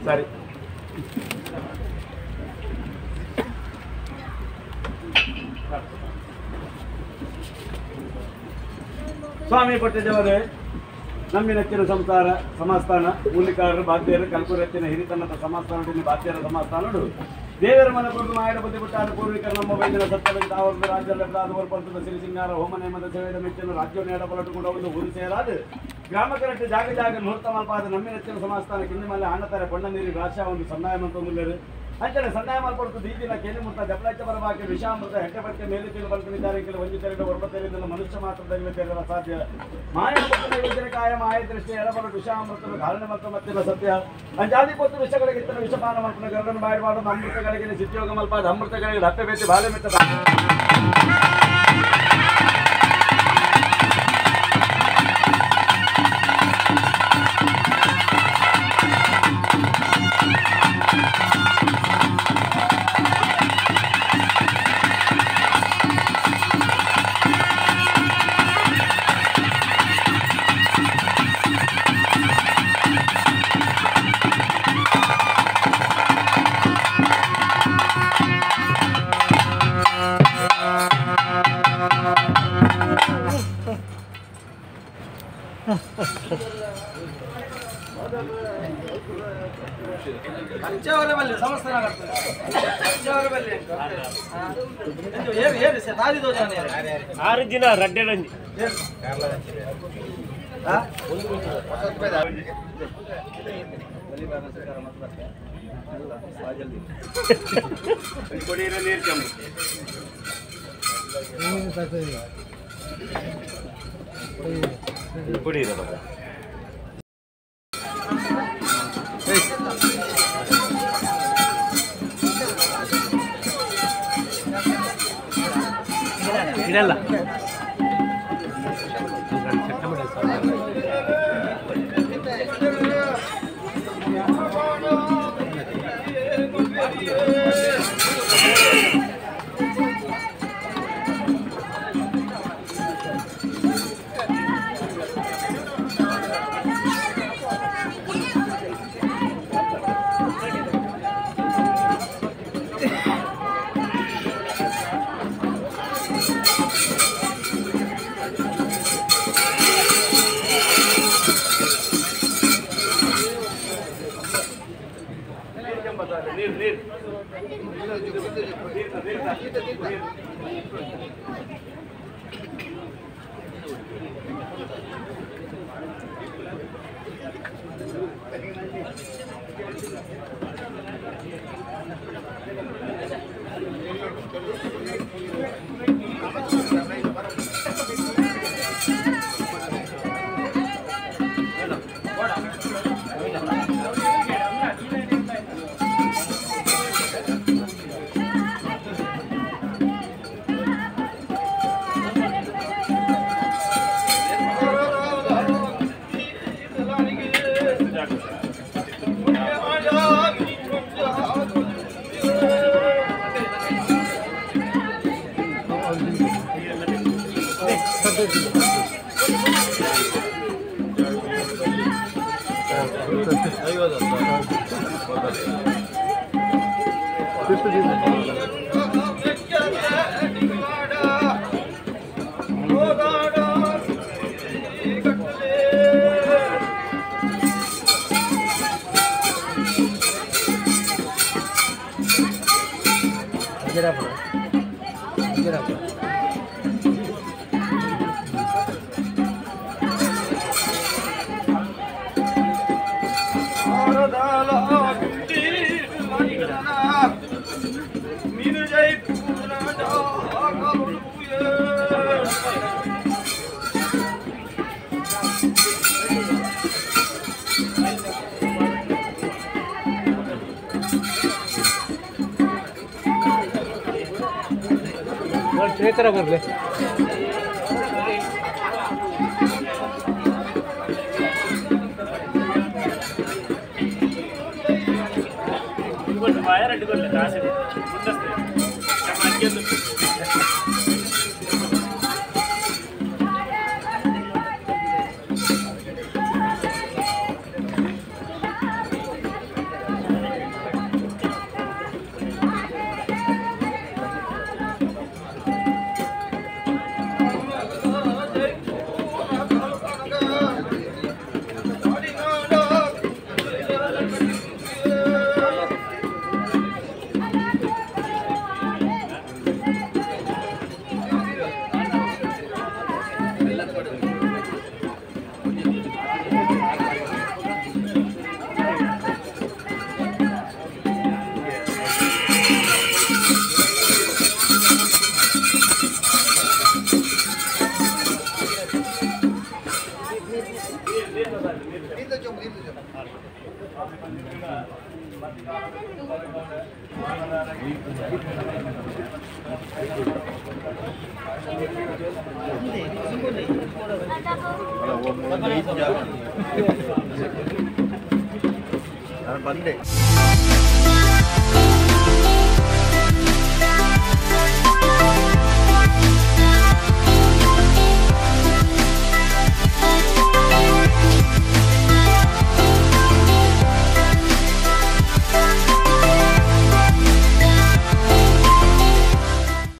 ಸರಿ ಸ್ವಾಮಿ ಪಟ್ಟದೇವರೇ, ನಮ್ಮಿನಚ್ಚಿನ ಸಂಸಾರ ಸಮಾಸ್ಥಾನ ಮೂಲಿಕಾರರು ಬಾಧ್ಯರು ಕಲ್ಪುರಚ್ಚಿನ ಹಿರಿತನದ ಸಮಾಸ್ಥಾನದಲ್ಲಿ ಬಾಧ್ಯರ ಸಮಾಸ್ಥಾನಡು ದೇವರ ಮನ ಕೊಟ್ಟು ಮಾಯಡ ಬುದ್ಧಿ ಬಿಟ್ಟಾದ ಪೂರ್ವಿಕರ ನಮ್ಮ ವೈದ್ಯರ ಸತ್ಯವಿದ್ದ ಅವರದ್ದು ರಾಜ್ಯದ ಪಂಥದ ಸಿರಿ ಸಿಂಗಾರ ಹೋಮ ನೇಮದ ಸೇವೆದ ಮೆಚ್ಚಿನ ರಾಜ್ಯವನ್ನು ಎಡಪಲಟುಕೊಂಡು ಒಂದು ಊರು ಸೇರಾದ ಗ್ರಾಮ ಕರೆಕ್ಟ್ ಜಾಗ ಜಾಗ ನೂರ್ತ ಮಲ್ಪಾದ ನಮ್ಮಿನಚ್ಚಿನ ಸಮಾಸ್ಥಾನ ಕಿಂದಿ ಮೇಲೆ ಹಣ್ಣತಾರೆ ಕೊಂಡ ನೀರಿ ರಾಶ ಒಂದು ಸನ್ನಾಯ ಮಂತೊಂದು ಅಂಚನೆ ಸನ್ನಾಯ ಮಾಡ್ಕೊಡ್ತು ದೀದಿನ ಕೇಳಿ ಮುಟ್ಟ ಜಪಳಚ್ಚ ಬರಬಾಕಿ ವಿಷಾಮೃತ ಹೆಟ್ಟೆ ಬಟ್ಟೆ ಮೇಲೆ ತಿಳು ಬಲ್ಕನಿದ್ದಾರೆ ಕೆಲ ವಂಚಿತರಿಗೆ ಹೊರಬತ್ತೇರಿದ್ದನ್ನು ಮನುಷ್ಯ ಮಾತ್ರದಲ್ಲಿ ತೆರಲು ಅಸಾಧ್ಯ ಮಾಯ ವೈದ್ಯರ ಕಾಯ ಮಾಯ ದೃಷ್ಟಿ ಎಡಬರು ವಿಷಾಮೃತನು ಕಾರಣ ಮತ್ತು ಮತ್ತಿಲ್ಲ ಸತ್ಯ ಅಂಜಾದಿ ಪೊತ್ತು ವಿಷಗಳಿಗೆ ಇತರ ವಿಷಪಾನ ಮಲ್ಪನ ಗರಡನ್ನು ಬಾಯಿಡಬಾರ್ದು ಅಮೃತಗಳಿಗೆ ಸಿದ್ಯೋಗ ಮಲ್ಪಾದ ಅಮೃತಗಳಿಗೆ ಹಪ್ಪೆ ಬೇತಿ ಬಾಳೆ ಮೆತ್ತ ಆರಿಜಿನ ರಡ್ಡೆರಂಜಿ ಇಡಲ್ಲ ಶೇಖರ ಬರಲಿ వైర్ అడ్డుకోలేదు కాసేపు ಬಂದೆ